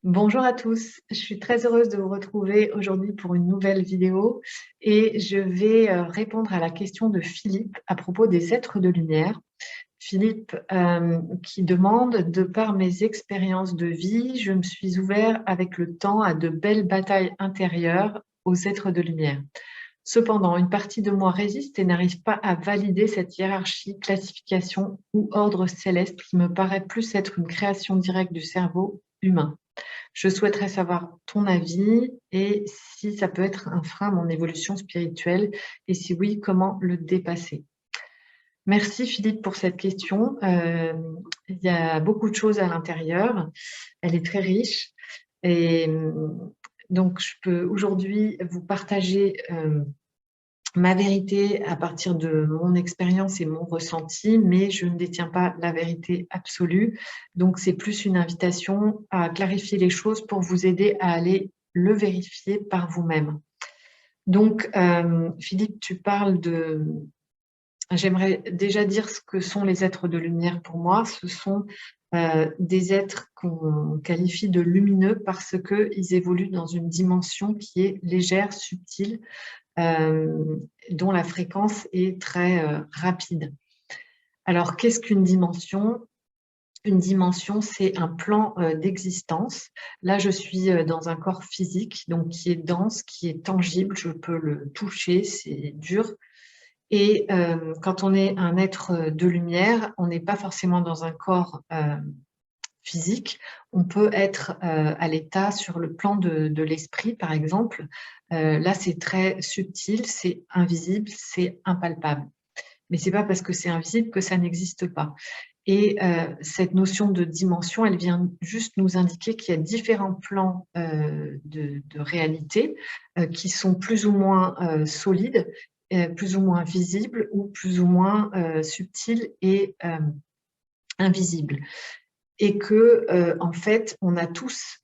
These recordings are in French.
Bonjour à tous, je suis très heureuse de vous retrouver aujourd'hui pour une nouvelle vidéo et je vais répondre à la question de Philippe à propos des êtres de lumière. Philippe qui demande: de par mes expériences de vie, je me suis ouvert avec le temps à de belles batailles intérieures aux êtres de lumière. Cependant, une partie de moi résiste et n'arrive pas à valider cette hiérarchie, classification ou ordre céleste qui me paraît plus être une création directe du cerveau humain. Je souhaiterais savoir ton avis et si ça peut être un frein à mon évolution spirituelle et si oui, comment le dépasser. Merci Philippe pour cette question. Il y a beaucoup de choses à l'intérieur. Elle est très riche et donc je peux aujourd'hui vous partager ma vérité à partir de mon expérience et mon ressenti, mais je ne détiens pas la vérité absolue. Donc, c'est plus une invitation à clarifier les choses pour vous aider à aller le vérifier par vous-même. Donc, Philippe, tu parles de... J'aimerais déjà dire ce que sont les êtres de lumière pour moi. Ce sont des êtres qu'on qualifie de lumineux parce qu'ils évoluent dans une dimension qui est légère, subtile, dont la fréquence est très rapide. Alors, qu'est-ce qu'une dimension? Une dimension, c'est un plan d'existence. Là, je suis dans un corps physique, donc qui est dense, qui est tangible, je peux le toucher, c'est dur. Et quand on est un être de lumière, on n'est pas forcément dans un corps physique, on peut être à l'état sur le plan de l'esprit, par exemple. Là, c'est très subtil, c'est invisible, c'est impalpable. Mais ce n'est pas parce que c'est invisible que ça n'existe pas. Et cette notion de dimension, elle vient juste nous indiquer qu'il y a différents plans de réalité qui sont plus ou moins solides, plus ou moins visibles ou plus ou moins subtils et invisibles. Et que, en fait, on a tous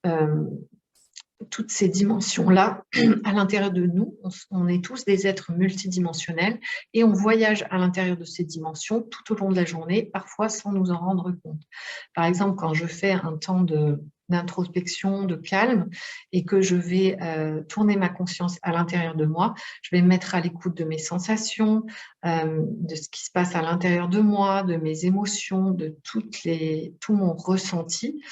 toutes ces dimensions-là à l'intérieur de nous. On est tous des êtres multidimensionnels et on voyage à l'intérieur de ces dimensions tout au long de la journée, parfois sans nous en rendre compte. Par exemple, quand je fais un temps d'introspection, de calme, et que je vais tourner ma conscience à l'intérieur de moi, je vais me mettre à l'écoute de mes sensations, de ce qui se passe à l'intérieur de moi, de mes émotions, de tout mon ressenti.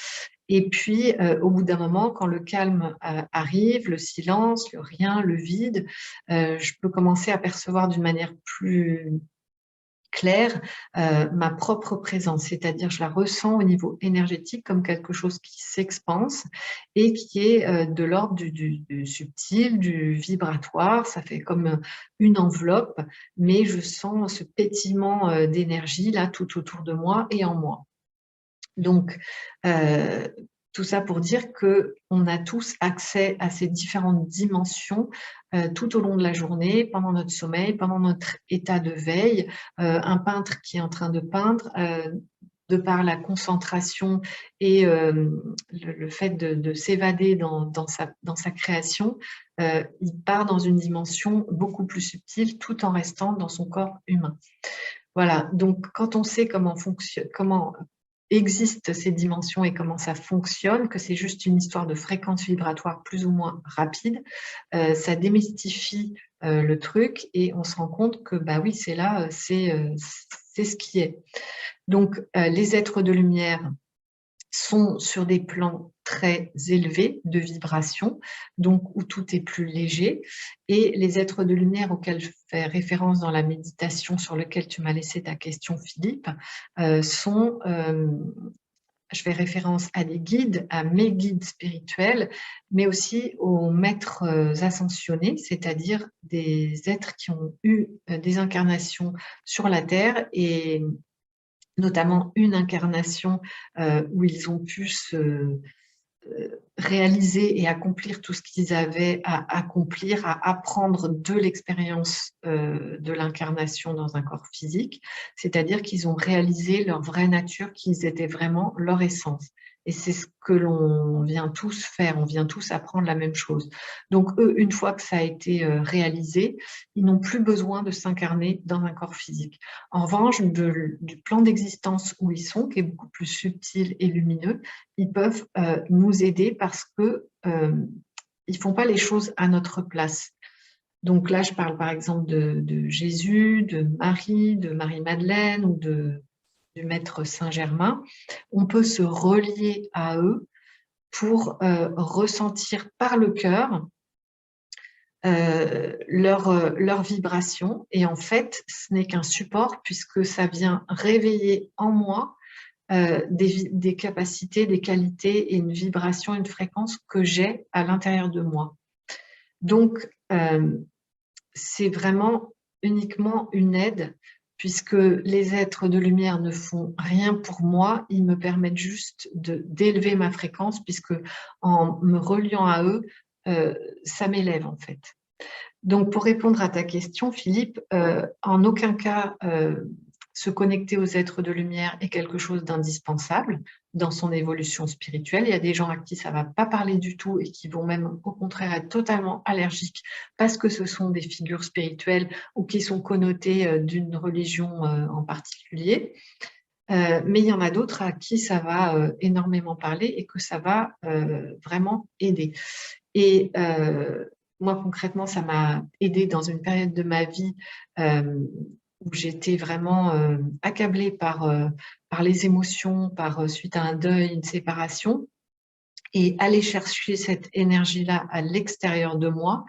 Et puis, au bout d'un moment, quand le calme arrive, le silence, le rien, le vide, je peux commencer à percevoir d'une manière plus claire ma propre présence, c'est-à-dire je la ressens au niveau énergétique comme quelque chose qui s'expanse et qui est de l'ordre du subtil, du vibratoire. Ça fait comme une enveloppe, mais je sens ce pétillement d'énergie là tout autour de moi et en moi. Donc, tout ça pour dire qu'on a tous accès à ces différentes dimensions tout au long de la journée, pendant notre sommeil, pendant notre état de veille. Un peintre qui est en train de peindre, de par la concentration et le fait de s'évader dans sa création, il part dans une dimension beaucoup plus subtile tout en restant dans son corps humain. Voilà, donc quand on sait comment existent ces dimensions et comment ça fonctionne, que c'est juste une histoire de fréquence vibratoire plus ou moins rapide, ça démystifie le truc et on se rend compte que bah oui, c'est là, c'est ce qui est. Donc les êtres de lumière sont sur des plans très élevés de vibration, donc où tout est plus léger. Et les êtres de lumière auxquels je fais référence dans la méditation sur laquelle tu m'as laissé ta question, Philippe, sont, je fais référence à des guides, à mes guides spirituels, mais aussi aux maîtres ascensionnés, c'est-à-dire des êtres qui ont eu des incarnations sur la Terre et notamment une incarnation où ils ont pu se réaliser et accomplir tout ce qu'ils avaient à accomplir, à apprendre de l'expérience de l'incarnation dans un corps physique, c'est-à-dire qu'ils ont réalisé leur vraie nature, qu'ils étaient vraiment leur essence. Et c'est ce que l'on vient tous faire, on vient tous apprendre la même chose. Donc eux, une fois que ça a été réalisé, ils n'ont plus besoin de s'incarner dans un corps physique. En revanche, du plan d'existence où ils sont, qui est beaucoup plus subtil et lumineux, ils peuvent nous aider parce que ils font pas les choses à notre place. Donc là, je parle par exemple de Jésus, de Marie-Madeleine ou du Maître Saint-Germain. On peut se relier à eux pour ressentir par le cœur leur vibration. Et en fait, ce n'est qu'un support puisque ça vient réveiller en moi des capacités, des qualités et une vibration, une fréquence que j'ai à l'intérieur de moi. Donc, c'est vraiment uniquement une aide puisque les êtres de lumière ne font rien pour moi, ils me permettent juste d'élever ma fréquence puisque en me reliant à eux, ça m'élève en fait. Donc pour répondre à ta question, Philippe, en aucun cas se connecter aux êtres de lumière est quelque chose d'indispensable dans son évolution spirituelle. Il y a des gens à qui ça ne va pas parler du tout et qui vont même au contraire être totalement allergiques parce que ce sont des figures spirituelles ou qui sont connotées d'une religion en particulier. Mais il y en a d'autres à qui ça va énormément parler et que ça va vraiment aider. Et moi, concrètement, ça m'a aidée dans une période de ma vie où j'étais vraiment accablée par les émotions, suite à un deuil, une séparation. Et aller chercher cette énergie-là à l'extérieur de moi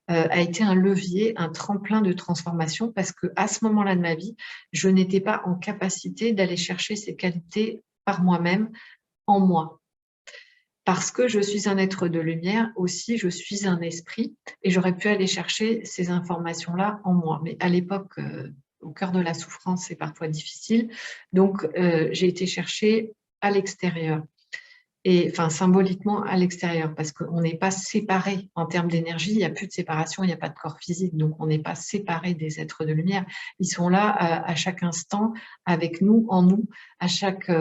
a été un levier, un tremplin de transformation parce qu'à ce moment-là de ma vie, je n'étais pas en capacité d'aller chercher ces qualités par moi-même, en moi. Parce que je suis un être de lumière, aussi je suis un esprit et j'aurais pu aller chercher ces informations-là en moi. Mais à l'époque, au cœur de la souffrance, c'est parfois difficile. Donc, j'ai été chercher à l'extérieur. Et enfin, symboliquement à l'extérieur, parce qu'on n'est pas séparés en termes d'énergie, il n'y a plus de séparation, il n'y a pas de corps physique, donc on n'est pas séparés des êtres de lumière. Ils sont là à chaque instant avec nous, en nous, à chaque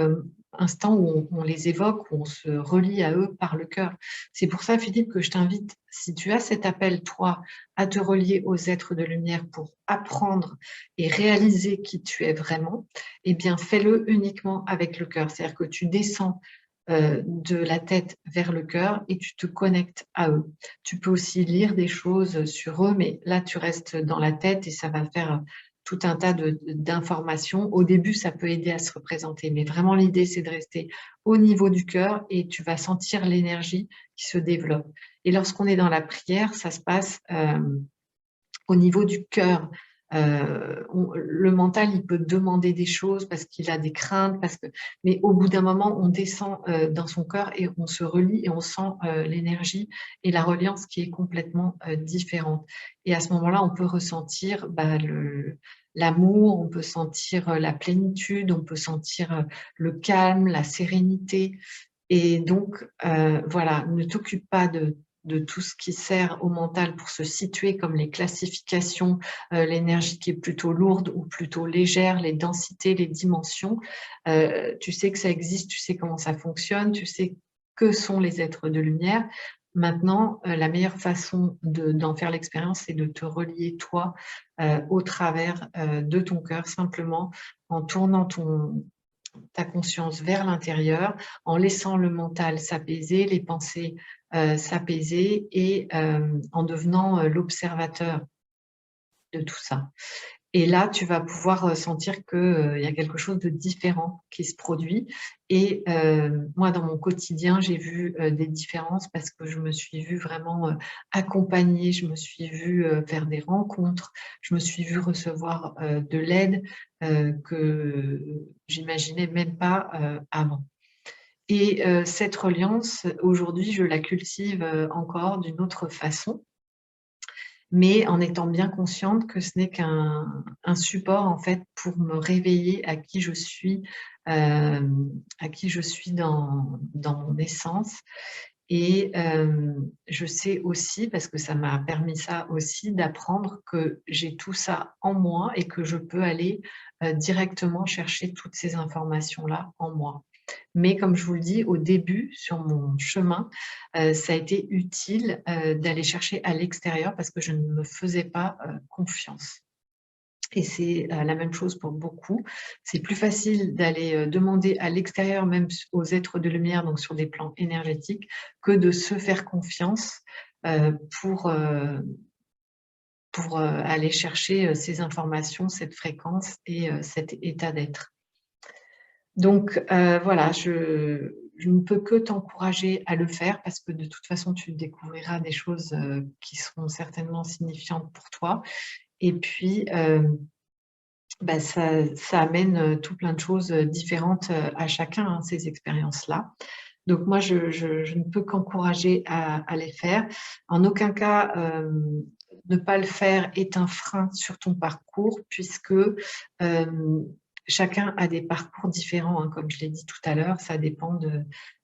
instant où on les évoque, où on se relie à eux par le cœur. C'est pour ça, Philippe, que je t'invite, si tu as cet appel, toi, à te relier aux êtres de lumière pour apprendre et réaliser qui tu es vraiment, eh bien, fais-le uniquement avec le cœur. C'est-à-dire que tu descends de la tête vers le cœur et tu te connectes à eux. Tu peux aussi lire des choses sur eux, mais là, tu restes dans la tête et ça va faire tout un tas d'informations. Au début, ça peut aider à se représenter, mais vraiment, l'idée, c'est de rester au niveau du cœur et tu vas sentir l'énergie qui se développe. Et lorsqu'on est dans la prière, ça se passe au niveau du cœur. Le mental, il peut demander des choses parce qu'il a des craintes, mais au bout d'un moment, on descend dans son cœur et on se relie et on sent l'énergie et la reliance qui est complètement différente. Et à ce moment-là, on peut ressentir l'amour, on peut sentir la plénitude, on peut sentir le calme, la sérénité. Et donc, voilà, ne t'occupe pas de tout ce qui sert au mental pour se situer, comme les classifications, l'énergie qui est plutôt lourde ou plutôt légère, les densités, les dimensions. Tu sais que ça existe, tu sais comment ça fonctionne, tu sais que sont les êtres de lumière. Maintenant, la meilleure façon d'en faire l'expérience, c'est de te relier, toi, au travers de ton cœur, simplement en tournant ta conscience vers l'intérieur, en laissant le mental s'apaiser, les pensées s'apaiser et en devenant l'observateur de tout ça. Et là, tu vas pouvoir sentir qu'il y a quelque chose de différent qui se produit. Et moi, dans mon quotidien, j'ai vu des différences parce que je me suis vue vraiment accompagnée, je me suis vue faire des rencontres, je me suis vue recevoir de l'aide que j'imaginais même pas avant. Et cette reliance, aujourd'hui, je la cultive encore d'une autre façon, mais en étant bien consciente que ce n'est qu'un support en fait pour me réveiller à qui je suis dans mon essence. Et je sais aussi, parce que ça m'a permis ça aussi, d'apprendre que j'ai tout ça en moi et que je peux aller directement chercher toutes ces informations-là en moi. Mais comme je vous le dis, au début, sur mon chemin, ça a été utile d'aller chercher à l'extérieur parce que je ne me faisais pas confiance. Et c'est la même chose pour beaucoup. C'est plus facile d'aller demander à l'extérieur, même aux êtres de lumière, donc sur des plans énergétiques, que de se faire confiance euh, pour, euh, pour aller chercher ces informations, cette fréquence et cet état d'être. Donc voilà, je ne peux que t'encourager à le faire parce que de toute façon, tu découvriras des choses qui seront certainement signifiantes pour toi. Et puis, bah, ça amène tout plein de choses différentes à chacun, hein, ces expériences-là. Donc moi, je ne peux qu'encourager à les faire. En aucun cas, ne pas le faire est un frein sur ton parcours puisque chacun a des parcours différents, hein, comme je l'ai dit tout à l'heure, ça dépend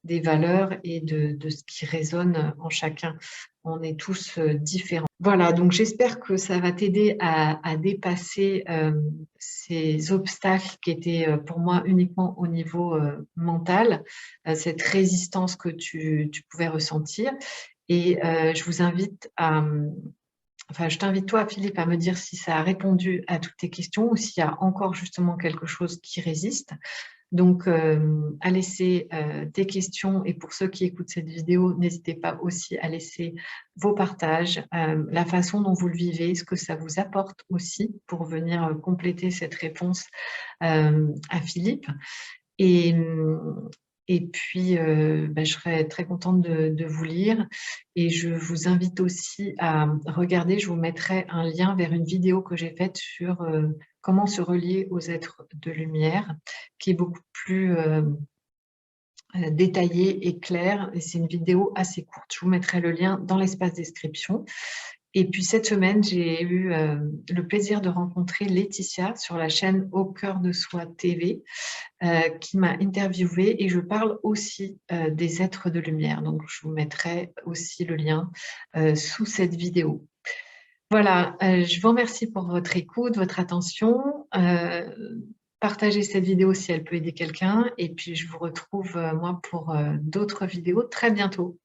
des valeurs et de ce qui résonne en chacun. On est tous différents. Voilà, donc j'espère que ça va t'aider à dépasser ces obstacles qui étaient pour moi uniquement au niveau mental, cette résistance que tu pouvais ressentir. Et je vous invite enfin, je t'invite toi, Philippe, à me dire si ça a répondu à toutes tes questions ou s'il y a encore justement quelque chose qui résiste. Donc, à laisser tes questions et pour ceux qui écoutent cette vidéo, n'hésitez pas aussi à laisser vos partages, la façon dont vous le vivez, ce que ça vous apporte aussi pour venir compléter cette réponse à Philippe. Et, et puis, bah, je serais très contente de vous lire. Et je vous invite aussi à regarder, je vous mettrai un lien vers une vidéo que j'ai faite sur comment se relier aux êtres de lumière, qui est beaucoup plus détaillée et claire. Et c'est une vidéo assez courte. Je vous mettrai le lien dans l'espace description. Et puis cette semaine, j'ai eu le plaisir de rencontrer Laetitia sur la chaîne Au cœur de soi TV, qui m'a interviewée et je parle aussi des êtres de lumière. Donc, je vous mettrai aussi le lien sous cette vidéo. Voilà, je vous remercie pour votre écoute, votre attention. Partagez cette vidéo si elle peut aider quelqu'un et puis je vous retrouve moi pour d'autres vidéos très bientôt.